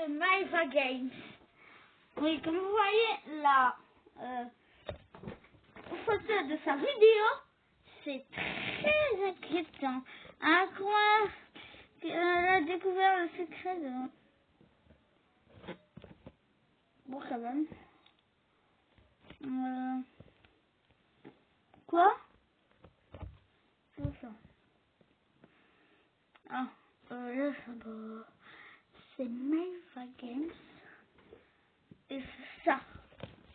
de Myva Games. Oui, comme vous voyez la photo de sa vidéo, c'est très inquiétant. À quoi qu'elle a découvert le secret de... Bon, quand même. Quoi? C'est ça. Ah, là, c'est Myva Games. Et c'est ça.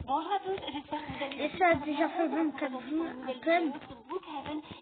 Bonjour à tous, j'espère que vous allez bien. Et ça a déjà fait 24 jours à peine.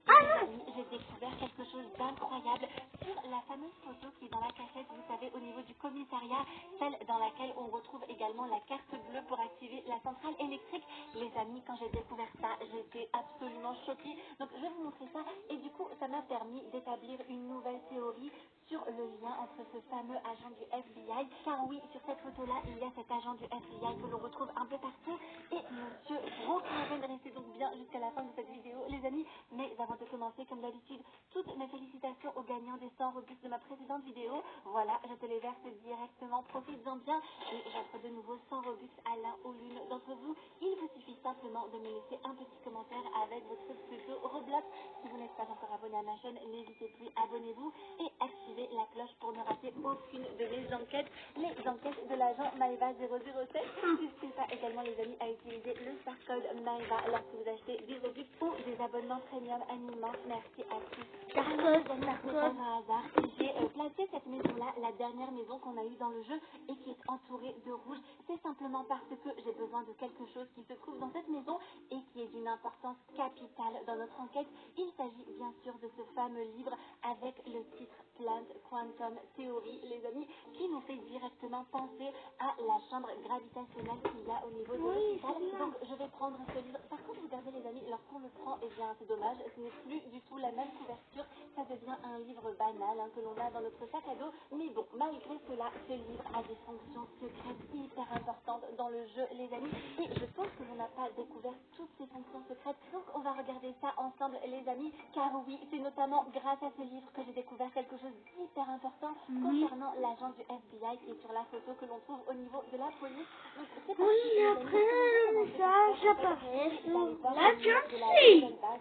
Ah non! J'ai découvert quelque chose d'incroyable sur la fameuse photo qui est dans la cassette, vous savez, au niveau du commissariat, celle dans laquelle on retrouve également la carte bleue pour activer la centrale électrique. Les amis, quand j'ai découvert ça, j'étais absolument choquée. Donc je vais vous montrer ça et du coup, ça m'a permis d'établir une nouvelle théorie sur le lien entre ce fameux agent du FBI. Car oui, sur cette photo-là, il y a cet agent du FBI que l'on retrouve un peu partout. Et monsieur Brookhaven, restez donc bien jusqu'à la fin de cette vidéo, les amis. Mais avant de commencer, comme d'habitude, toutes mes félicitations aux gagnants des 100 Robux de ma précédente vidéo. Voilà, je te les verse directement, profites-en bien. Et j'offre de nouveau 100 Robux à l'un ou l'une d'entre vous. Il vous suffit simplement de me laisser un petit commentaire avec votre pseudo Roblox. Si vous n'êtes pas encore abonné à ma chaîne, n'hésitez plus, abonnez-vous et activez la cloche pour ne rater aucune de mes enquêtes. Les enquêtes de l'agent Myva 007. N'hésitez pas également, les amis, à utiliser le star code Myva lorsque vous achetez des Robux ou des abonnements premium animaux. Merci à tous. Alors, les amis, ce n'est pas un hasard. J'ai placé cette maison-là, la dernière maison qu'on a eue dans le jeu et qui est entourée de rouge. C'est simplement parce que j'ai besoin de quelque chose qui se trouve dans cette maison et qui est d'une importance capitale dans notre enquête. Il s'agit bien sûr de ce fameux livre avec le titre Plant Quantum Theory, les amis, qui nous fait directement penser à la chambre gravitationnelle qu'il y a au niveau de l'hôpital. Donc je vais prendre ce livre. Par contre, regardez les amis, lorsqu'on le prend, eh bien c'est dommage, ce n'est plus du tout la même couverture, ça devient un livre banal que l'on a dans notre sac à dos. Mais bon, malgré cela, ce livre a des fonctions secrètes hyper importantes dans le jeu, les amis. Et je pense que l'on n'a pas découvert toutes ces fonctions secrètes. Donc on va regarder ça ensemble, les amis. Car oui, c'est notamment grâce à ce livre que j'ai découvert quelque chose d'hyper important concernant l'agent du FBI qui est sur la photo que l'on trouve au niveau de la police. Donc c'est parti. Oui, après le message apparaît sur l'agence.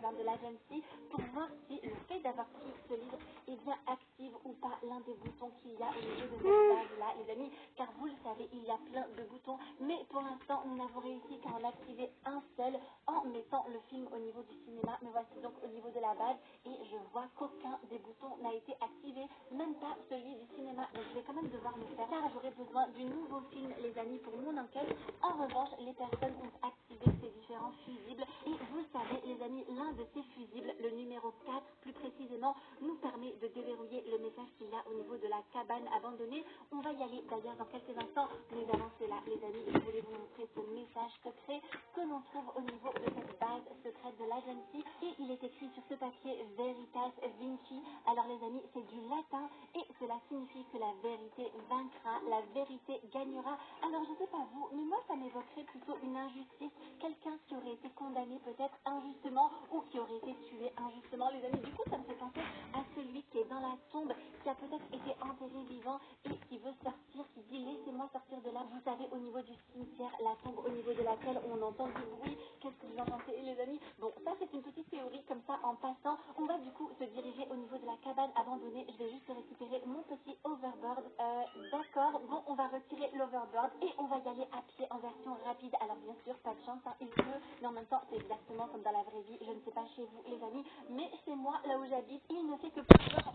De l'agency pour voir si le fait d'avoir pris ce livre eh bien, active ou pas l'un des boutons qu'il y a au niveau de cette base-là, les amis. Car vous le savez, il y a plein de boutons, mais pour l'instant, nous n'avons réussi qu'à en activer un seul en mettant le film au niveau du cinéma. Me voici donc au niveau de la base et je vois qu'aucun des boutons n'a été activé, même pas celui du cinéma. Donc je vais quand même devoir le faire car j'aurai besoin du nouveau film, les amis, pour mon enquête. En revanche, les personnes ont activé ces différents fusibles et vous savez, les amis, l'un de ces fusibles, le numéro 4 plus précisément, nous permet de déverrouiller le message qu'il y a au niveau de la cabane abandonnée. On va y aller d'ailleurs dans quelques instants, mais avant cela, les amis, je voulais vous montrer ce message secret que l'on trouve au niveau de cette base secrète de l'agency et il est écrit sur ce papier Veritas Vinci. Alors les amis, c'est du latin et cela signifie que la vérité vaincra, la vérité gagnera. Alors je sais pas vous, mais moi ça m'évoquerait plutôt une injustice, quelqu'un qui aurait été condamné peut-être injustement ou qui aurait été tué injustement, les amis. Du coup ça me fait penser à celui qui est dans la tombe, qui a peut-être été enterré vivant et qui veut sortir, qui dit laissez-moi sortir de là. Vous savez, au niveau du cimetière, la tombe au niveau de laquelle on entend du bruit. Qu'est-ce que vous en pensez, les amis? Bon, ça c'est une petite théorie comme ça en passant. On va du coup se diriger au niveau de la cabane abandonnée. Je vais juste récupérer mon petit overboard. D'accord, bon, on va retirer l'overboard et on va y aller à pied en version rapide. Alors bien sûr, pas de chance, hein, il pleut, mais en même temps c'est exactement comme dans la vraie vie. Je ne sais pas chez vous, les amis, mais chez moi, là où j'habite, il ne fait que pleuvoir.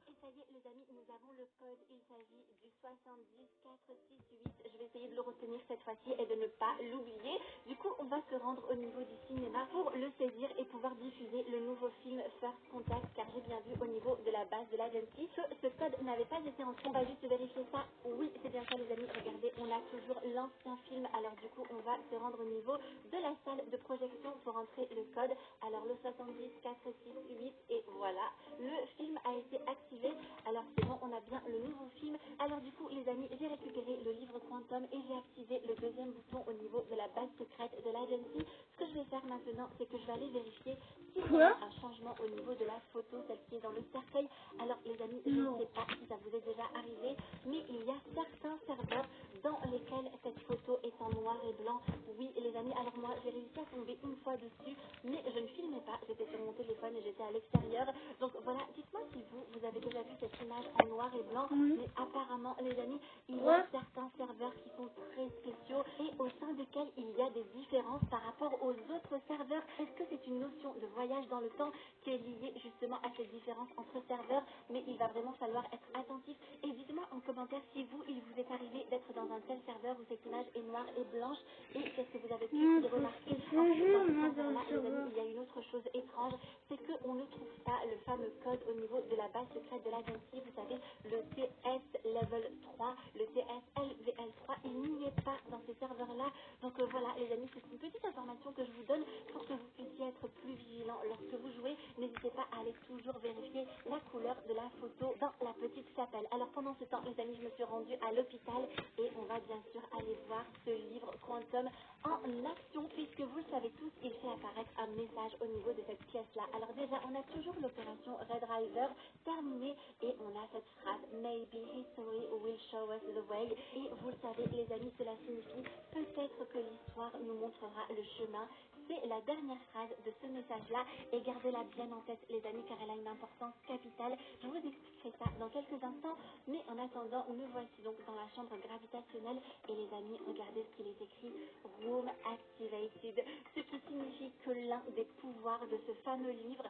Et ça y est, les amis, nous avons le code. Il s'agit du 70468. Je vais essayer de le retenir cette fois-ci et de ne pas l'oublier. Du coup, on va se rendre au niveau du cinéma pour le saisir et pouvoir diffuser le nouveau film First Contact, car j'ai bien vu au niveau de la base de l'agency que ce code n'avait pas été entré. On va juste vérifier ça. Oui, c'est bien ça, les amis. Regardez, on a toujours l'ancien film. Alors du coup, on va se rendre au niveau de la salle de projection pour entrer le code. Alors le 70468 et voilà, le film a été activé. Alors c'est bon, on a bien le nouveau film. Alors du coup, les amis, j'ai récupéré le livre Quantum et j'ai activé le deuxième bouton au niveau de la base secrète de l'agency. Ce que je vais faire maintenant, c'est que je vais aller vérifier s'il y a un changement au niveau de la photo, celle qui est dans le cercueil. Alors les amis, je ne sais pas si ça vous est déjà arrivé, mais il y a certains serveurs dans lesquels cette photo est en noir et blanc. Oui, les amis, alors moi, j'ai réussi à tomber une fois dessus, mais je ne filmais pas, j'étais sur mon téléphone et j'étais à l'extérieur. Donc voilà, dites-moi si vous avez déjà vu cette image en noir et blanc, mais apparemment, les amis, il y a certains serveurs qui sont très spéciaux et au sein desquels il y a des différences par rapport aux autres serveurs. Est-ce que c'est une notion de voyage dans le temps qui est liée justement à cette différence entre serveurs? Mais il va vraiment falloir être attentif. Et dites-moi en commentaire si il vous est arrivé d'être dans un tel serveur où cette image est noire et blanche et qu'est-ce que vous avez pu y remarquer. Ensuite, dans ce serveur-là, les amis, il y a une autre chose étrange, c'est qu'on ne trouve pas le fameux code au niveau de la base secrète de l'agency. Vous savez, le TS Level 3, le TS LVL 3, il n'y est pas dans ces serveurs-là. Donc voilà, les amis, c'est une petite information que je vous donne pour que vous puissiez être plus vigilant lorsque vous jouez. N'hésitez pas à aller toujours vérifier la couleur de la photo dans la petite chapelle. Alors pendant ce temps, les amis, je me suis rendue à l'hôpital et on va bien sûr aller voir ce livre Quantum en action, puisque vous le savez tous, il fait apparaître un message au niveau de cette pièce-là. Alors déjà, on a toujours l'opération Red River terminée et on a cette phrase Maybe history will show us the way. Et vous le savez, les amis, cela signifie peut-être que l'histoire nous montrera le chemin. C'est la dernière phrase de ce message-là et gardez-la bien en tête, les amis, car elle a une importance capitale. Je vous expliquerai ça dans quelques instants, mais en attendant, nous voici donc dans la chambre gravitationnelle et les amis, regardez ce qu'il est écrit, Room Activated, ce qui signifie que l'un des pouvoirs de ce fameux livre,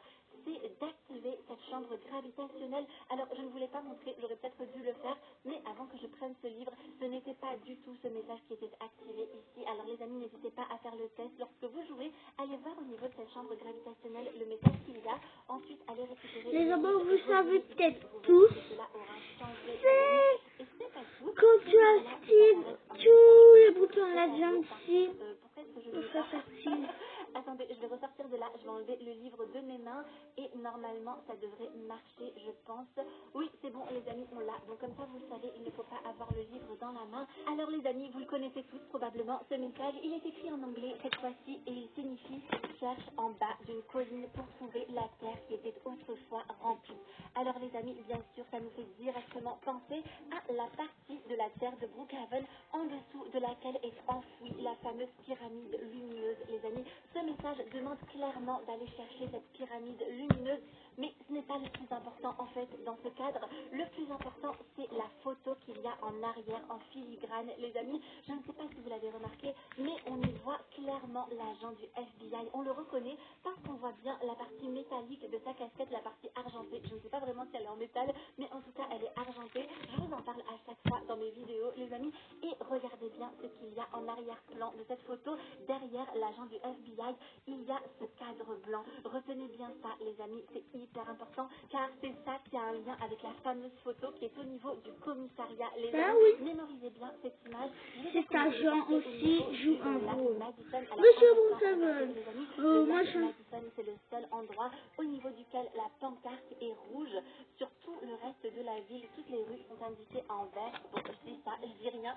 c'est d'activer cette chambre gravitationnelle. Alors, je ne voulais pas montrer, j'aurais peut-être dû le faire, mais avant que je prenne ce livre, ce n'était pas du tout ce message qui était activé ici. Alors, les amis, n'hésitez pas à faire le test. Lorsque vous jouez, allez voir au niveau de cette chambre gravitationnelle le message qu'il y a. Ensuite, allez récupérer Les amis, vous savez peut-être vous tous, verrez que cela aura changé. c'est Et ce n'est pas tout. quand tu actives tous les boutons de l'agency Pourquoi est-ce que je ne pour l'ai ça pas s'active. Attendez, je vais ressortir de là, je vais enlever le livre de mes mains et normalement ça devrait marcher, je pense. Oui, c'est bon les amis, on l'a. Donc comme ça vous le savez, il ne faut pas avoir le livre dans la main. Alors les amis, vous le connaissez tous probablement, ce message, il est écrit en anglais cette fois-ci et il signifie cherche en bas d'une colline pour trouver la terre qui était autrefois remplie. Alors les amis, bien sûr, ça nous fait directement penser à la partie de la terre de Brookhaven en dessous de laquelle est enfouie la fameuse pyramide lumineuse, les amis. Ce message demande clairement d'aller chercher cette pyramide lumineuse, mais ce n'est pas le plus important en fait dans ce cadre. Le plus important, c'est la photo qu'il y a en arrière, en filigrane, les amis. Je ne sais pas si vous l'avez remarqué, mais on y voit clairement l'agent du FBI. On le reconnaît parce qu'on voit bien la partie métallique de sa casquette, la partie argentée. Je ne sais pas vraiment si elle est en métal, mais en tout cas, elle est argentée. Je vous en parle à chaque fois dans mes vidéos, les amis. Et regardez bien ce qu'il y a en arrière-plan de cette photo. Derrière l'agent du FBI, il y a ce cadre blanc. Retenez bien ça, les amis, c'est hyper important, car c'est ça qui a un lien avec la fameuse photo qui est au niveau du commissariat. Les Ah amis, oui, mémorisez bien cette image. cet agent aussi joue un rôle. Madison. Alors, Monsieur en instant, Brookhaven, les amis, le moi lac je... Madison, c'est le seul endroit au niveau duquel la pancarte est rouge. Sur tout le reste de la ville, toutes les rues sont indiquées en vert. Bon, je dis ça, je dis rien.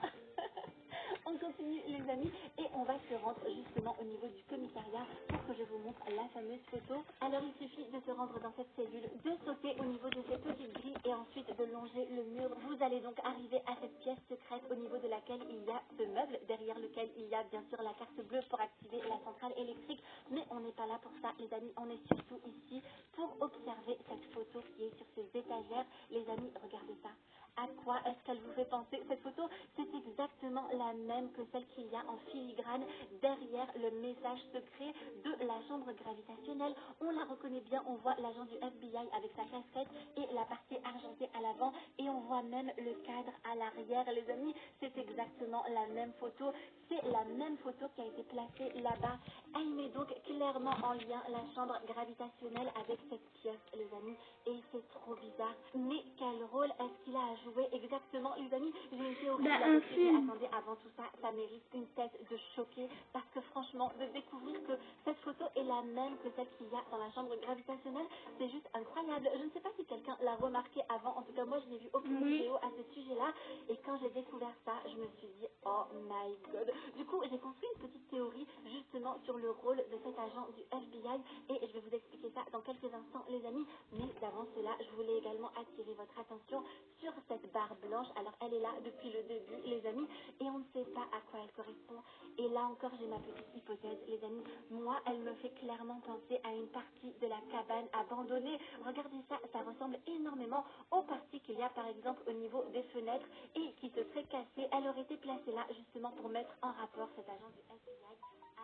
On continue, les amis, et on va se rendre justement au niveau du commissariat pour que je vous montre la fameuse photo. Alors, il suffit de se rendre dans cette cellule, de sauter au niveau de ces petites grilles et ensuite de longer le mur. Vous allez donc arriver à cette pièce secrète au niveau de laquelle il y a ce meuble, derrière lequel il y a bien sûr la carte bleue pour activer la centrale électrique. Mais on n'est pas là pour ça, les amis. On est surtout ici pour observer cette photo qui est sur ces étagères. Les amis, regardez ça. À quoi est-ce qu'elle vous fait penser cette photo? C'est exactement la même que celle qu'il y a en filigrane derrière le message secret de la chambre gravitationnelle. On la reconnaît bien, on voit l'agent du FBI avec sa casquette et la partie argentée à l'avant et on voit même le cadre à l'arrière, les amis. C'est exactement la même photo. C'est la même photo qui a été placée là-bas. Elle met donc clairement en lien la chambre gravitationnelle avec cette pièce, les amis. Et c'est trop bizarre. Mais quel rôle est-ce qu'il a à jouer exactement, les amis? J'ai une théorie un là-dessus, mais film. attendez, avant tout ça, ça mérite une tête de choqué. Parce que franchement, de découvrir que cette photo est la même que celle qu'il y a dans la chambre gravitationnelle, c'est juste incroyable. Je ne sais pas si quelqu'un l'a remarqué avant. En tout cas, moi, je n'ai vu aucune vidéo à ce sujet-là. Et quand j'ai découvert ça, je me suis dit, oh my god. Du coup, j'ai construit une petite théorie justement sur le rôle de cet agent du FBI et je vais vous expliquer ça dans quelques instants, les amis. Mais d'avant cela, je voulais également attirer votre attention sur cette barre blanche. Alors elle est là depuis le début, les amis, et on ne sait pas à quoi elle correspond. Et là encore, j'ai ma petite hypothèse, les amis. Moi, elle me fait clairement penser à une partie de la cabane abandonnée. Regardez ça, ça ressemble énormément aux parties qu'il y a par exemple au niveau des fenêtres et qui se seraient cassées. Elle aurait été placée là justement pour mettre en rapport cet agent du FBI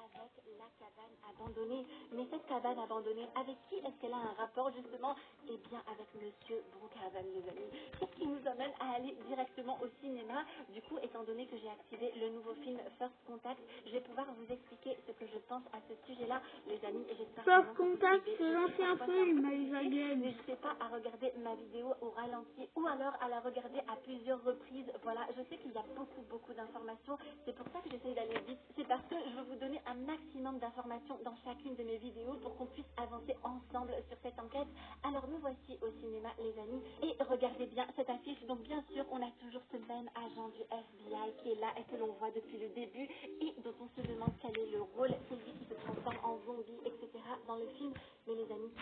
avec la cabane abandonnée. Mais cette cabane abandonnée, avec qui est-ce qu'elle a un rapport justement? Eh bien avec Monsieur Brookhaven, les amis. Qu'est-ce qui nous amène à aller directement au cinéma? Du coup, étant donné que j'ai activé le nouveau film First Contact, je vais pouvoir vous expliquer ce que je pense à ce sujet-là, les amis. Et j'espère First vraiment que vous Contact, suivez. c'est l'ancien film, Eva Glenn. N'hésitez pas à regarder ma vidéo au ralenti ou alors à la regarder à plusieurs reprises. Voilà, je sais qu'il y a beaucoup d'informations. C'est pour ça que j'essaye d'aller vite. C'est parce que je veux vous donner un maximum d'informations dans chacune de mes vidéos pour qu'on puisse avancer ensemble sur cette enquête. Alors nous voici au cinéma, les amis. Et regardez bien cette affiche. Donc bien sûr, on a toujours ce même agent du FBI qui est là et que l'on voit depuis le début et dont on se demande quel est le rôle. C'est lui qui se transforme en zombie, etc. dans le film. Mais les amis,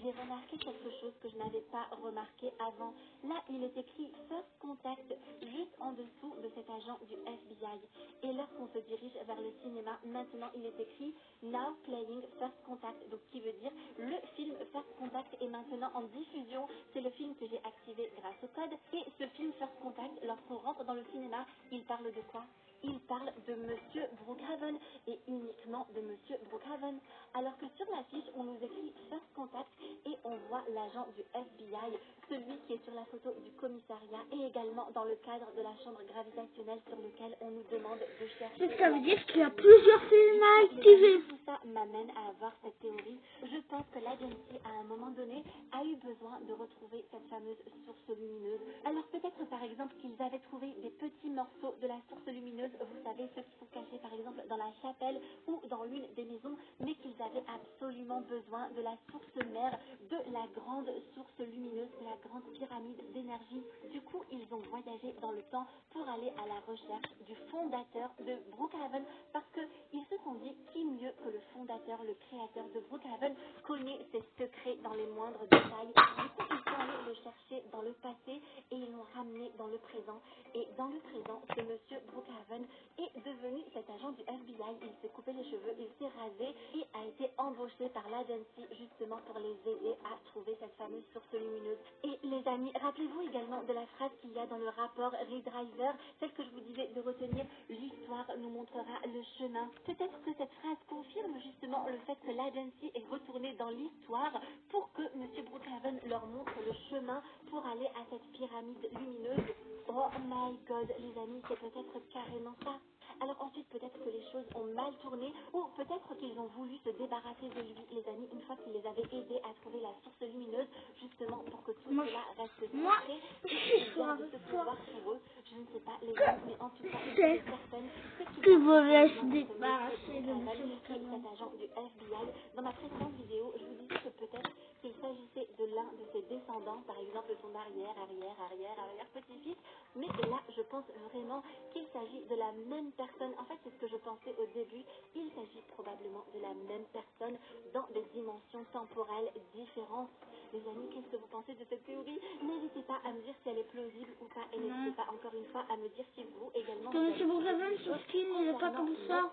j'ai remarqué quelque chose que je n'avais pas remarqué avant. Là, il est écrit First Contact juste en dessous de cet agent du FBI. Et lorsqu'on se dirige vers le cinéma, maintenant il est écrit Now Playing First Contact. Donc qui veut dire le film First Contact est maintenant en diffusion. C'est le film que j'ai activé grâce au code. Et ce film First Contact, lorsqu'on rentre dans le cinéma, il parle de quoi? Il parle de Monsieur Brookhaven et uniquement de Monsieur Brookhaven. Alors que sur l'affiche, on nous écrit First Contact et on voit l'agent du FBI, celui qui est sur la photo du commissariat et également dans le cadre de la chambre gravitationnelle sur lequel on nous demande de chercher. Ça veut dire qu'il y a plusieurs films à activer. Tout ça m'amène à avoir cette théorie. Je pense que l'agency, à un moment donné, a eu besoin de retrouver cette fameuse source lumineuse. Alors peut-être par exemple qu'ils avaient trouvé des petits morceaux de la source lumineuse, vous savez, ceux qui sont cachés par exemple dans la chapelle ou dans l'une des maisons, mais qu'ils avaient absolument besoin de la source mère, de la grande source lumineuse, de la grande pyramide d'énergie. Du coup, ils ont voyagé dans le temps pour aller à la recherche du fondateur de Brookhaven, parce qu'ils se sont dit, qui mieux que le fondateur, le créateur de Brookhaven, connaît ses secrets dans les moindres détails. Du coup, ils sont allés le chercher dans le passé et ils l'ont ramené dans le présent. Et dans le présent, ce monsieur Brookhaven est devenu cet agent du FBI. Il s'est coupé les cheveux, il s'est rasé et a été embauché par l'agency justement pour les aider à trouver cette fameuse source lumineuse. Et les amis, rappelez-vous également de la phrase qu'il y a dans le rapport Redriver, celle que je vous disais de retenir, l'histoire nous montrera le chemin. Peut-être que cette phrase confirme justement le fait que l'agency est retourné dans l'histoire pour que monsieur Brookhaven leur montre le chemin pour aller à cette pyramide lumineuse. Oh my god, les amis, c'est peut-être carrément ça. Alors ensuite, peut-être que les choses ont mal tourné ou peut-être qu'ils ont voulu se débarrasser de lui, les amis, une fois qu'ils les avaient aidés à trouver la source lumineuse, justement pour que tout cela reste secret et qu'ils gardent ce pouvoir pour eux. Je ne sais pas, les amis, mais en tout cas, je suis certaine Qui vous laisse débarrasser de cet agent du FBI. Dans ma précédente vidéo, je vous disais que peut-être qu'il s'agissait de l'un de ses descendants, par exemple son arrière, petit-fils, mais là, je pense vraiment qu'il s'agit de la même personne. En fait, c'est ce que je pensais au début. Il s'agit probablement de la même personne dans des dimensions temporelles différentes. Les amis, qu'est-ce que vous pensez de cette théorie? N'hésitez pas à me dire si elle est plausible ou pas. Et n'hésitez pas encore une fois à me dire si vous également... Que M. Brookhaven sur ce film, il n'est pas comme ça.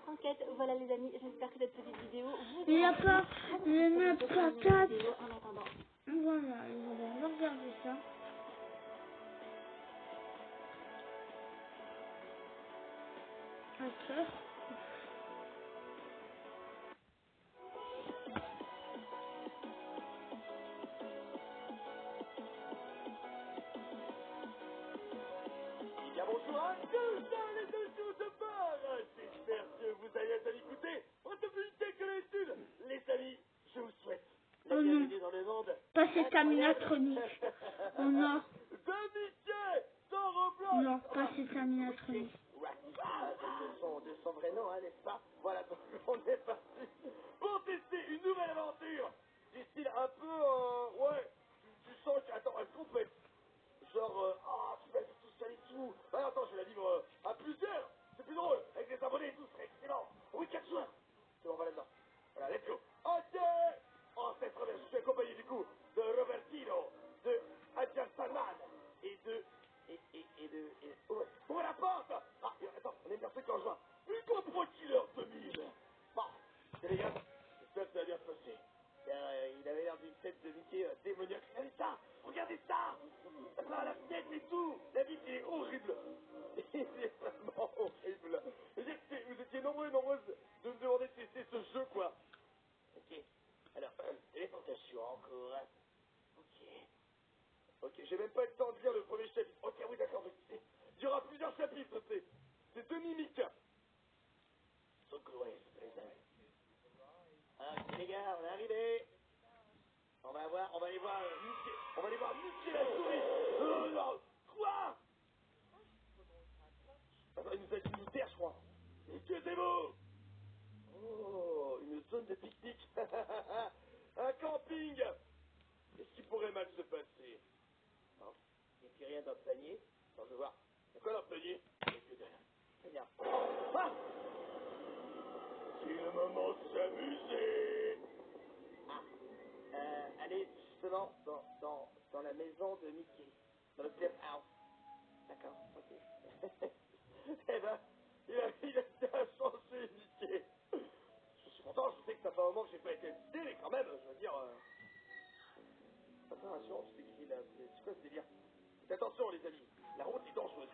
Voilà les amis, j'espère que cette petite vidéo vous... Il n'y a pas de patate. En attendant. Voilà, on va regarder ça. Ok. Bien bonjour à tous dans les émissions de bar. J'espère que vous allez être à l'écouter. Possibilité que l'étude. Les amis, je vous souhaite la bienvenue dans le monde. Pas cette aminatronique. Oh non. D'amitié, sans Roblox. Non, pas cette aminatronique. Ouais, de son vrai nom, hein, n'est-ce pas? Voilà, donc on est parti pour tester une nouvelle aventure. Du style un peu, ouais, tu sens que, attends, elle complète. Genre, tu vas être tout seul et tout. Ah, attends, je vais la vivre à plusieurs. C'est plus drôle. Avec des abonnés et tout, c'est excellent. Oui, 4 joueurs. C'est bon, on va là-dedans. Voilà, let's go. Ok. Oh, c'est très bien. Je suis accompagné du coup de Robertino, de Adjan Salman et de j'ai même pas eu le temps de lire le premier chapitre. Ok, oui, d'accord, mais il y aura plusieurs chapitres, c'est demi-Mickey. So cool, ouais, c'est très bien. Ok, les gars, on est arrivés. On va aller voir Mickey. On va aller voir Mickey la souris. Non, quoi? Attends, il nous a dit nous taire, je crois. Mickey, c'est beau. Oh, une zone de pique-nique. Un camping. Qu'est-ce qui pourrait mal se passer? Non, il n'y a rien dans le panier. Attends, je veux voir. C'est quoi dans le panier? Très bien. Ah! C'est le moment de s'amuser. Ah, allez justement dans la maison de Mickey, dans le clubhouse. D'accord, ok. Eh ben, il a été insensé, Mickey. Je suis content, je sais que ça fait un moment que j'ai pas été invité, mais quand même, je veux dire... Attention, c'est écrit là, c'est quoi ce délire? Faites attention les amis, la route est dangereuse.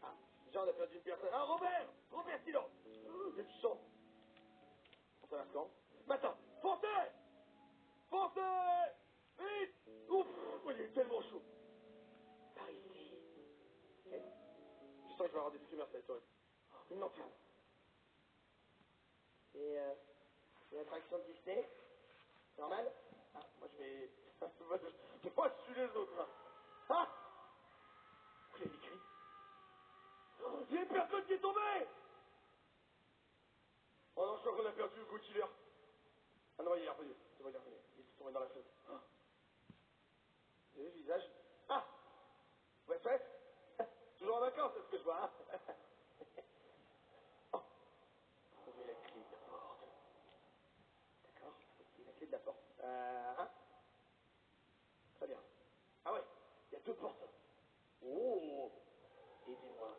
Ah, déjà on a perdu une personne. Ah, Robert, silence. Il y a du sang. On s'en quand? Maintenant, foncez, vite. Ouf, il est tellement chaud. Par ici. Ok. Je sens que je vais avoir des fumeurs cette soirée. Une lanterne. C'est une attraction de Disney. Normal? Ah, moi je vais... moi je suis les autres. Hein. Ah! Il y a des cris. Il y a une personne qui est tombée! Oh non, je crois qu'on a perdu Hugo Killer. Ah non, il est revenu. Il est tombé dans la fenêtre. Ah. Vous avez vu le visage? Ah! Ouais, fait? Toujours en vacances, c'est ce que je vois, hein? Oh. Trouvez la clé de la porte. D'accord? Ok, la clé de la porte. Hein? Très bien. Ah ouais, il y a deux portes. Oh! Aidez-moi.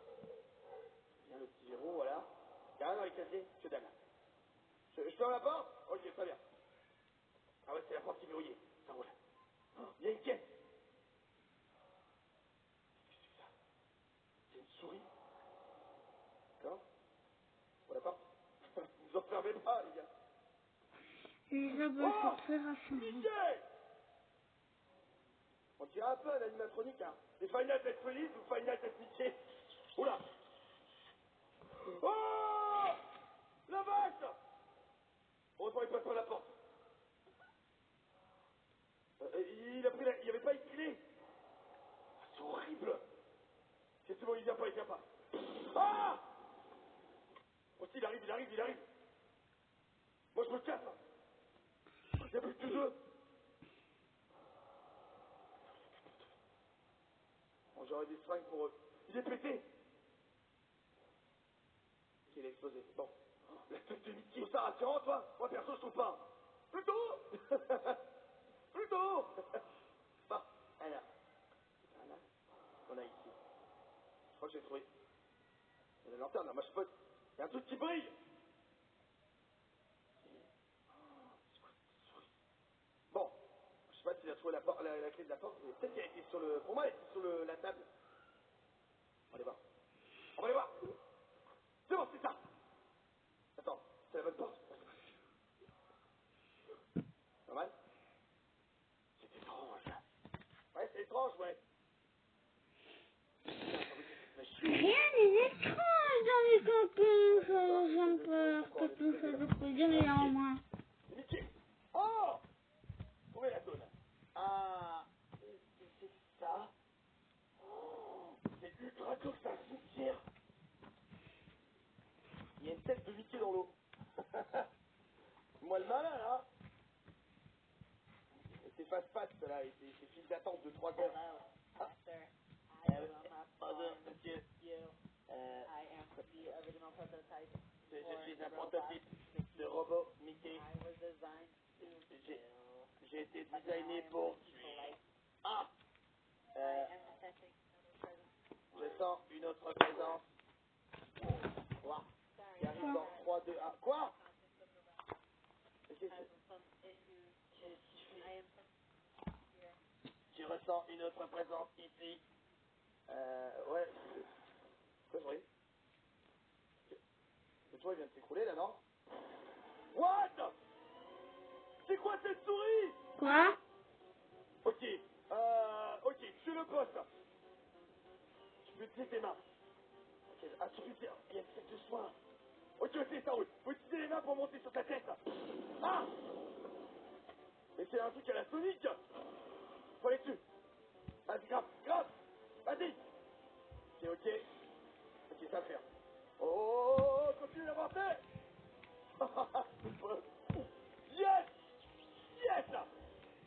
Bien le petit verrou, voilà. Il n'y a rien dans les casiers, que dalle. Je ferme la porte? Ok, très bien. Ah ouais, c'est la porte qui est verrouillée. Ça roule. Oh, il y a une caisse. Qu'est-ce que c'est que ça? C'est une souris. D'accord? Pour la porte? Vous enfermez pas, les gars. Elisabeth, Oh! c'est très rassurant. Mickey! On dirait un peu un animatronique, hein. Les Five Nights at Freddy's ou Five Nights at Mickey. Oula! Oh! La vache! Heureusement, il passe par la porte. Il y avait pas une clé. C'est horrible. C'est bon, il vient pas. Ah! Oh, si, il arrive. Moi, je me casse. Il n'y a plus que deux. Bon, j'aurais des seringues pour eux. Il est pété. Il est explosé. Bon. La tête de Mickey. C'est ça rassurant, toi? Moi, perso, je trouve pas. Plutôt. Bon, alors. Voilà. On a ici. Je crois que j'ai trouvé. Il y a la lanterne, là. Moi, je peux... Il y a un truc qui brille. Bon. Je sais pas s'il a trouvé la clé de la porte. Peut-être qu'elle était sur le... Pour moi, elle était sur la table. On va aller voir. C'est bon, c'est ça. Attends, c'est la bonne porte. Normal? C'est étrange. Ouais, c'est étrange, ouais. Rien n'est étrange dans les campings, ça j'aime peur que tout ça se produise, mais en moins. C'est Mickey. Oh! Trouvez la zone. Ah, c'est ça. Oh, c'est ultra cool, c'est un cimetière. Il y a une tête de Mickey dans l'eau. Moi le malin, là. C'est face-passe, là, et c'est file d'attente de 3 heures. Ah. Bonjour, monsieur. Je suis un prototype de robot Mickey. J'ai été designé pour tuer. Ah! Je sens une autre présence. Quoi? Qui arrive dans 3, 2, 1. Quoi? Qu'est-ce qu'il fait? Je ressens une autre présence ici. Ouais. Quoi, je ris? Le toit, il vient de s'écrouler, là, non? What? C'est quoi cette souris? Quoi? Ok, Utilise tes mains. Ok, ah, tu peux dire, il y a une sac de soins. Ok, c'est ça, oui. Faut utiliser les mains pour monter sur ta tête. Ah! Mais c'est un truc à la Sonic. Faut aller dessus. Vas-y, grave, grave. Vas-y. Ok, ok. Ok, ça va faire. Oh, continue d'avancer. Yes! Yes!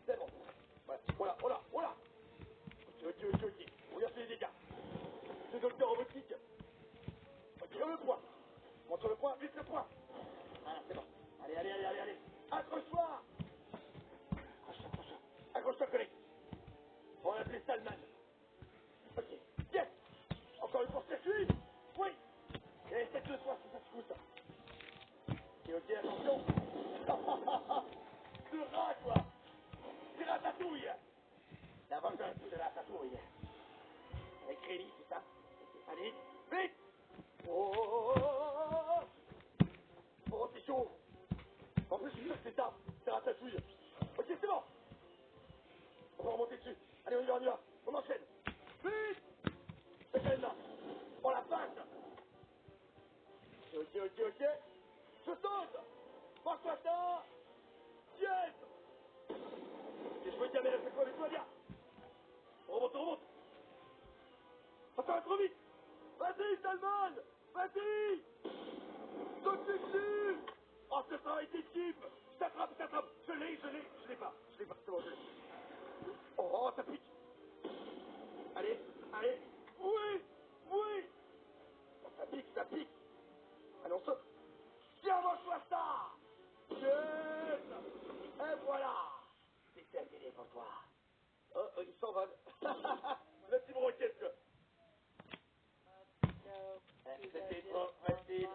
C'est bon. Ouais. Voilà, voilà, voilà. Ok, ok, ok, ok. On regarde les dégâts. Le docteur robotique. Ok, le point. Montre le point, vite le point. Voilà, c'est bon. Allez, allez, allez, allez, allez. Accroche-toi. Accroche-toi, accroche-toi. Accroche-toi, collègue. On va appeler Salman. Ok. Yes! Encore une course-circuit. Oui. Et cette de toi, c'est ça qui coûte. Ok, ok, attention. Ce rat, quoi. C'est Ratatouille. La vengeance de Ratatouille. Avec crédit, c'est ça? Allez, vite. Oh, oh, oh, oh, oh. Oh, c'est chaud. En plus, je suis sûr que c'est ça. C'est Ratatouille. Ok, c'est bon. On va remonter dessus. Allez, on y va, on y va. On enchaîne. Vite. C'est quand même là. On la passe. Ok, ok, ok. Je saute. Passe-toi ça. Yes. Et je veux dire, mais c'est quoi, mais tout va bien. On remonte, on remonte. Ça va trop vite. Vas-y, Salman. Vas-y. Saute dessus. Oh, ce travail d'équipe. Je t'attrape, je t'attrape. Je l'ai pas. Je l'ai pas, c'est bon, je l'ai. Oh, ça pique. Allez, allez. Oui, oui. Ça pique, ça pique. Allez, on saute. Tiens, mange-toi ça. Yes. Et voilà. C'est terminé pour toi. Oh, oh, il s'envole. Le petit broquette, quoi. C'était trop facile.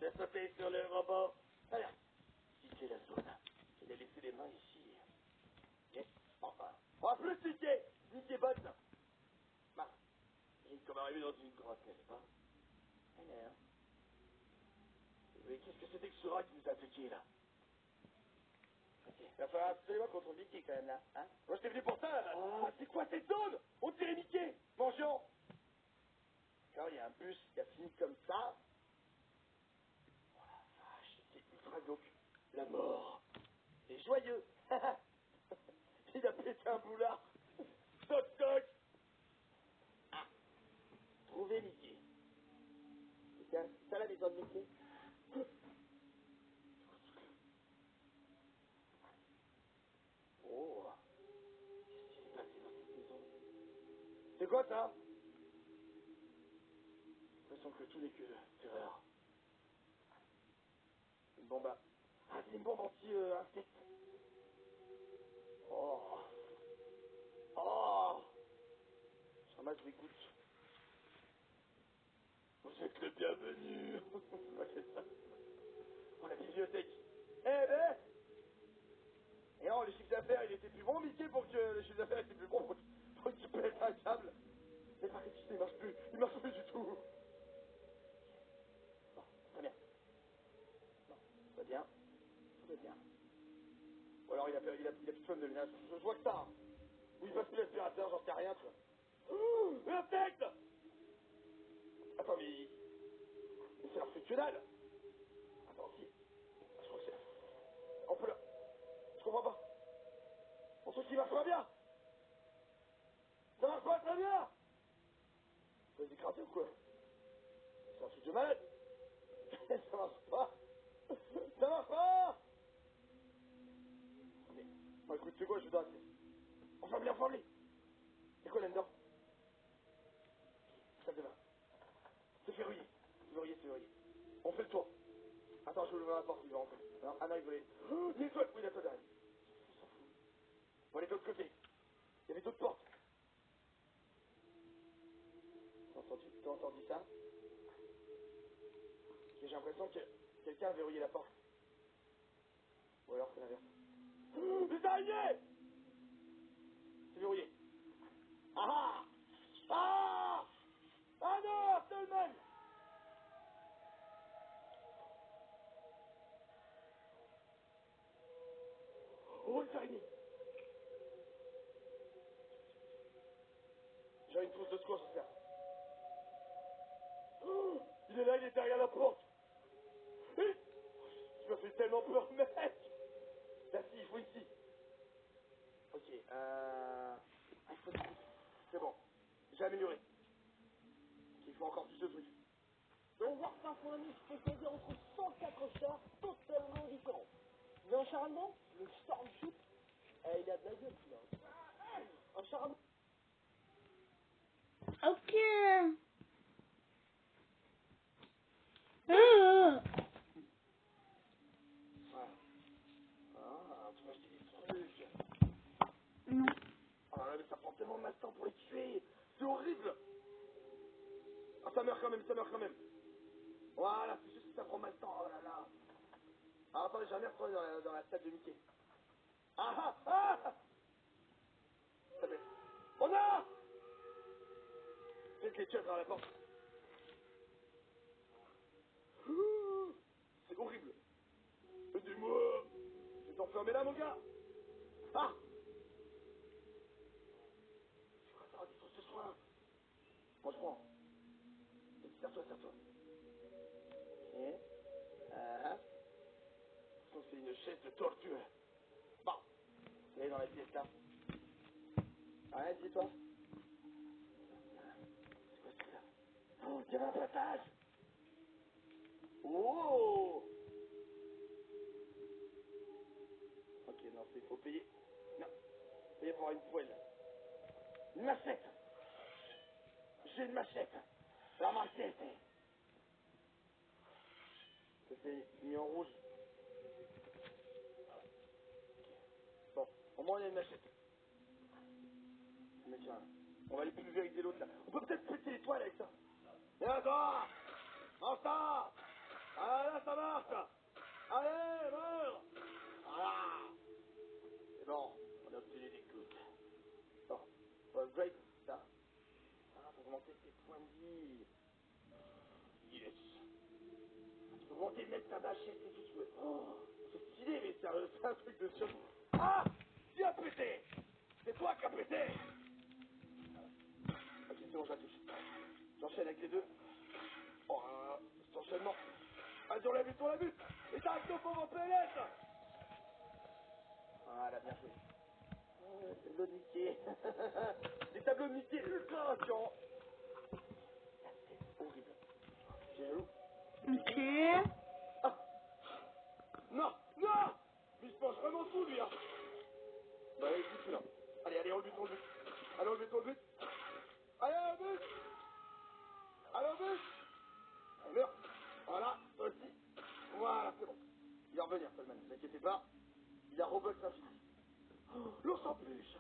J'ai sauté sur le robot. Voilà. Quitter la zone. Il a laissé les mains ici. Et enfin. En plus, Nicky est bonne. Bah, il est comme arrivé dans une grotte, n'est-ce pas? Alors. Mais qu'est-ce que c'était que ce rat qui nous a attaqué, là? Ok. Il va falloir absolument qu'on trouve Mickey, quand même, là. Hein? Moi, j'étais venu pour ça, là. Oh, c'est quoi cette zone? On dirait Mickey. Mangeons. Quand il y a un bus qui a fini comme ça. Oh la vache, c'est ultra glauque. La mort. C'est joyeux. Il a pété un boulard. Toc toc. Ah. Trouver Mickey. C'est ça la maison de Mickey? Oh. Qu'est-ce qui s'est passé dans cette maison? C'est quoi ça? J'ai l'impression que tout n'est que terreur. Une bombe à... Ah, c'est une bombe anti-insecte. Oh. Oh. Je ramasse des gouttes. Vous êtes le bienvenu. T'inquiète pas. Oh, la bibliothèque. Eh ben. Et non, le chiffre d'affaires, il était plus bon, Mickey, pour que le chiffre d'affaires était plus bon, pour qu'il pète un câble. Mais par contre, il marche plus. Il marche plus du tout. Bon, très bien. Bon, tout va bien. Tout va bien. Ou alors il a plus de femme de ménage. Je vois que ça. Hein. Ou il passe plus l'aspirateur, j'en sais rien, tu vois. Insecte. Attends, mais c'est leur fait que dalle. Attends, si. Je crois que c'est... On peut le... Je comprends pas. Mon truc, il marche pas bien. Ça marche pas très bien. Ça va écraser ou quoi? C'est un truc de malade. Ça marche pas. Ça marche pas. Mais, bon, écoute, c'est quoi, je vais dans la pièce. Enferme-les, enferme-les. C'est quoi là-dedans? Salle de bain. C'est verrouillé. C'est verrouillé, c'est verrouillé. On fait le tour. Attends, je vais ouvrir la porte, il va rentrer. Alors, Anna, il voulait... Oh, il y a une toile. Oui, la toile derrière. On s'en fout. On va aller de l'autre côté. Il y avait d'autres portes. T'as entendu ça? J'ai l'impression que quelqu'un a verrouillé la porte. Ou alors c'est l'inverse. Oh, des araignées! C'est verrouillé. Ah ah! Ah! Ah non, Stallman! Oh, les araignées! J'ai une trousse de secours, j'espère. Oh, il est là, il est derrière la porte. Tu m'as fait tellement peur, mec. Là, si, il faut ici. Ok, il faut... C'est bon, j'ai amélioré. Ok, il faut encore plus de trucs. On voit que parfois un mix peut peser entre 104 chars totalement différents. Mais un char allemand, le Stormshoot, il a de la gueule, celui-là. Un char allemand. Ok. Tu m'as acheté des trucs. Non. Oh là là, mais ça prend tellement de temps pour les tuer. C'est horrible. Ah, ça meurt quand même, ça meurt quand même. Voilà, c'est juste que ça prend mal de temps. Oh là là. Ah, attendez, j'ai un air dans la salle de Mickey. Ah ah ah. Ça fait. Oh non. Peut-être les tueurs dans la porte. Ouh, c'est horrible. Aidez-moi. Je vais t'enfermer là, mon gars. Ah. C'est quoi ça? Il faut ce soir. Moi, je prends. Serre-toi, serre-toi. Ok. Ah. Donc c'est une chaise de torture. Bon. Allez dans la pièce là. Ouais, dis-toi. C'est quoi ça? Oh, il y avait un passage. Oh. Ok, non, il faut payer. Non, payer pour une poêle. Une machette. J'ai une machette. La machette. Ça c'est mis en rouge. Bon, au moins il y a une machette. Mais tiens, on va aller pulvériser l'autre là. On peut peut-être péter les toiles avec ça. Viens toi. Mange ça. Ah là, ça marche. Allez, meurs. Voilà. C'est bon, on a obtenu des gouttes. Bon, on va upgrade ça. Ah, pour augmenter tes points de vie. Yes. Tu peux monter même ta machette et tout. Tu veux. Oh, c'est stylé, mais sérieux, c'est un truc de survie. Ah, qui a pété? C'est toi qui as pété. Ok, c'est bon, je la touche. J'enchaîne avec les deux. Oh, cet enchaînement. Vas-y, on la bute. Et t'arrêtes de pauvre en PLS. Voilà, bien joué. Tableau de Mickey. Des tableaux de Mickey ultra rassurants. C'est horrible. J'ai jaloux. Ok. Ah. Non, non. Mais il se mange vraiment tout, lui, hein. Bah, allez, bute là. Allez, on le bute. Allez, on le bute. Allez, on le bute. Allez, on le bute. Allez, meurs. Voilà, toi aussi. Voilà, c'est bon. Il va revenir, Salman, ne vous inquiétez pas. Il a Roblox infini. Oh, l'ours en peluche.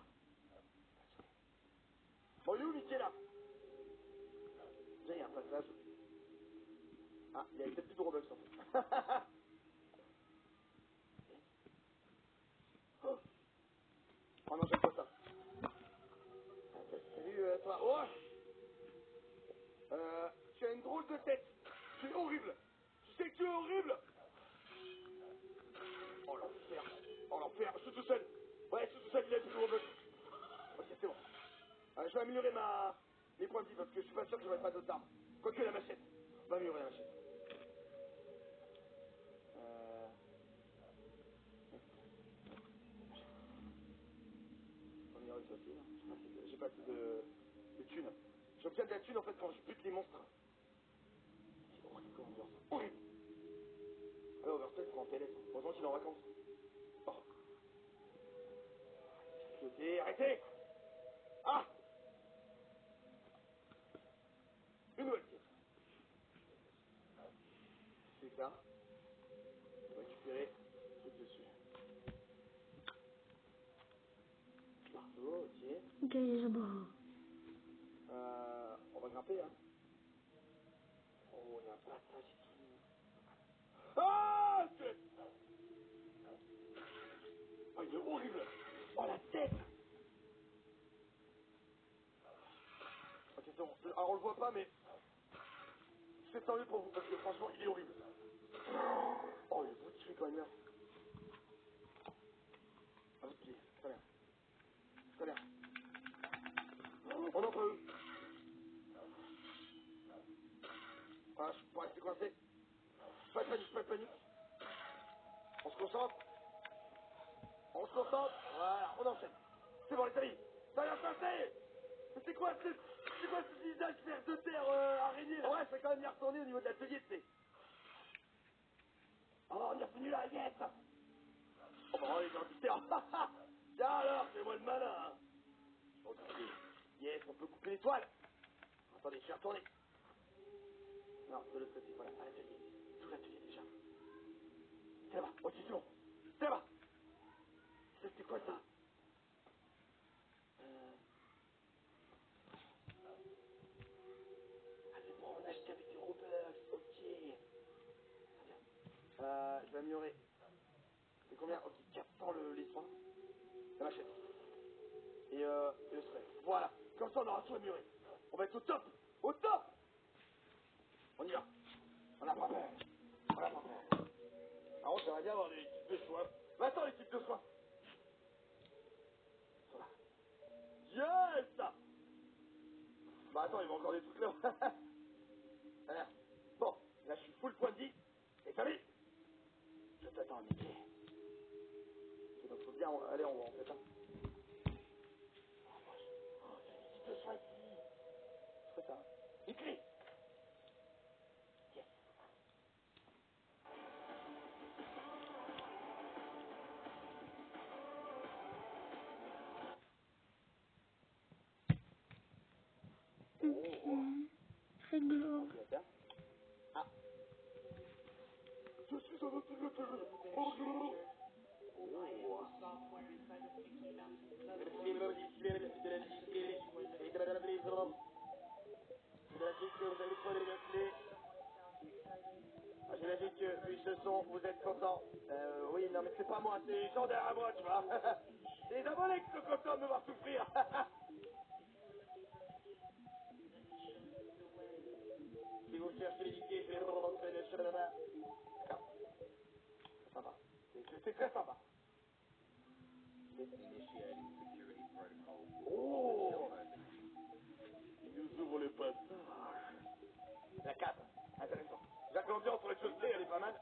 Bon, il est où, Mickey, là? Déjà, il y a un passage. Ah, il y avait peut-être plus de Roblox, en fait. Oh. Oh non, j'aime pas ça. Salut, toi. Oh. Tu as une drôle de tête. Tu es horrible. Tu sais que tu es horrible. Oh, l'enfer. Oh, l'enfer. Je suis tout seul. Ouais, je suis tout seul, il a plus de Roblox. Ok, c'est bon. Je vais améliorer mes points de vie parce que je suis pas sûr que j'aurai pas d'autres armes. Quoique la machette. On va améliorer la machette. On va améliorer ça aussi. Hein. J'ai pas assez de thunes. J'obtiens de la thune en fait quand je bute les monstres. C'est horrible comme ambiance. Horrible. Alors Overstone sera en PLS. Heureusement qu'il est en vacances. Oh. Sécurité, arrêtez. Ah. Une nouvelle pièce. C'est ça. On va récupérer le truc dessus. Marteau, ok. Ok, c'est bon. On va grimper, hein. Oh, il y a un passage ici. Ah, c'est... Oh, il est horrible. Oh, la tête. Ok, c'est bon. Alors, on le voit pas, mais... C'est tant mieux pour vous, parce que franchement, il est horrible. Oh, il est beau de tuer quand il meurt. Ah, ok, très bien. Très bien. Oh non, pas eux. Ah, je pourrais rester coincé. Pas de panique, pas de panique. On se concentre. On se concentre. Voilà, on enchaîne. C'est bon, les amis. Ça vient de passer. Mais c'est quoi ce visage vert de terre araignée là? Ouais, je vais quand même y retourner au niveau de l'atelier, tu sais. Oh, on est revenu là, yes. Oh, bah, les gens du terrain. Tiens alors, fais-moi le malin, hein. Ok. Yes, on peut couper les toiles. Attendez, je vais retourner. Non, de l'autre côté, voilà, à l'atelier. Tout l'atelier déjà. C'est là-bas, ok, c'est bon. C'est là-bas. Ça, c'était quoi ça? Ah, c'est pour en acheter avec des Robux, ok. Très bien. Je vais améliorer. C'est combien? Ok, 400 les soins. La machette. Et le spray. Voilà. Comme ça, on aura tout amélioré. On va être au top. Au top. On y va. On n'a pas peur. On n'a pas peur. Par contre, j'aimerais bien avoir des types de soins. Mais attends, les types de soins. Ils sont là. Yes! Bah attends, il va encore des trucs là. Voilà. Bon, là, je suis full point de vie. Et famille, je t'attends à midi. Ok, donc faut bien aller en haut, en fait. Hein. Oh, il y a des types de soins ici. C'est quoi ça? Une clé. Yes. Ok. C'est glauque. Ordinateur. Ah. Je suis un ordinateur. Bonjour. J'imagine que, vu ce son, vous êtes content. Oui, non, mais c'est pas moi, c'est les gens derrière moi, tu vois. C'est les abonnés qui sont contents de me voir souffrir. Si vous cherchez l'éditer, je vais vous rentrer le chemin de main. D'accord. C'est sympa. C'est très sympa. Oh! Il nous ouvre le passage. La cave. Intéressant. Jacques, l'ambiance sur les chaussées, elle est pas mal.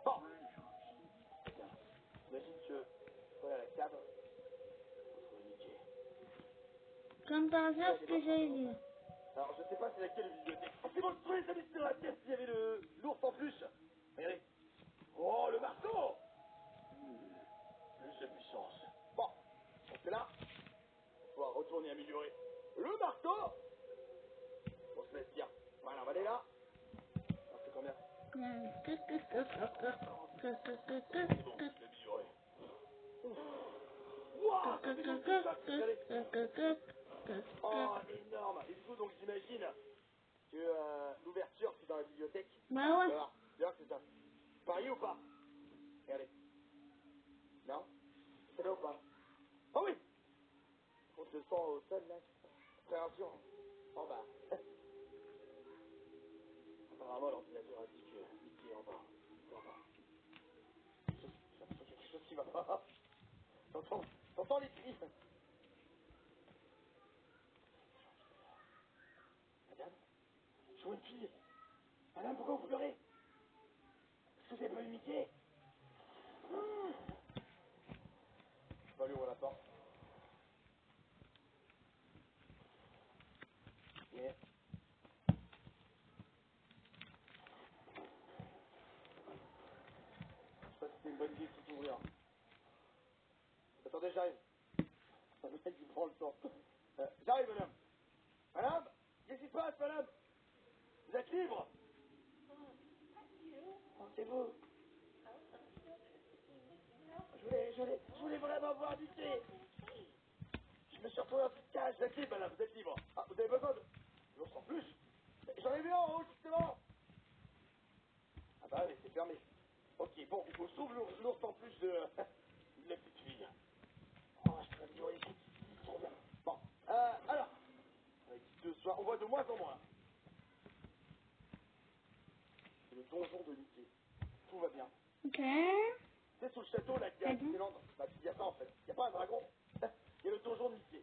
Bon. Très bien. J'imagine que, voilà la cave. On trouve Mickey. Comme par hasard, ce que j'allais dire. Alors, je sais pas c'est laquelle bibliothèque. Oh, c'est bon, je trouvais ça, mais c'était dans la pièce, il y avait l'ours en plus. Regardez. Oh, le marteau! Plus de puissance. Bon. Donc là, on va pouvoir retourner améliorer le marteau. On se laisse bien. Voilà, on va aller là. Alors, c'est combien? C'est bon, je l'ai amélioré. Wouah, ça fait des chocs, regardez. Oh, énorme. Et du coup, donc, j'imagine que l'ouverture, c'est dans la bibliothèque. Bah ouais. Alors, d'ailleurs, c'est ça. Pareil ou pas? Regardez. Non? C'est là ou pas? Oh oui! On se sent au sol, là. Très rassurant. En bas. Apparemment, l'ordinateur a dit que Mickey est en bas. Il est en bas. J'ai l'impression qu'il y a quelque chose qui va pas. T'entends les cris? Madame? Je vois une fille. Madame, pourquoi vous pleurez? Est-ce que vous avez pas vu Mickey? Je vais aller ouvrir la porte. Mais... je sais pas si c'est une bonne idée de tout ouvrir. Attendez, j'arrive. Le mec, il prend le temps. J'arrive, madame. Madame? Qu'est-ce qui se passe, madame? Vous êtes libre? Oh, c'est vous. Je voulais vraiment voir Mickey. Je me suis retrouvé en petite cage. Vous êtes libre, madame, vous êtes libre. Ah, vous avez besoin de l'ours en plus? J'en ai vu un en haut, justement. Ah bah, mais c'est fermé. Ok, bon, il faut que je trouve l'ours en plus de la petite fille. Oh, je peux améliorer les trucs ici, trop bien. Bon, alors, avec ce soir, on voit de moins en moins. C'est le donjon de Mickey. Tout va bien. Ok. C'est sous le château, là, qu'il y a Disneyland. Bah, il y a ça, en fait. Il n'y a pas un dragon. Il y a le donjon de Mickey.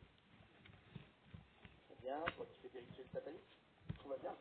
Très bien, toi qui fais des rituels sataniques. Tout va bien.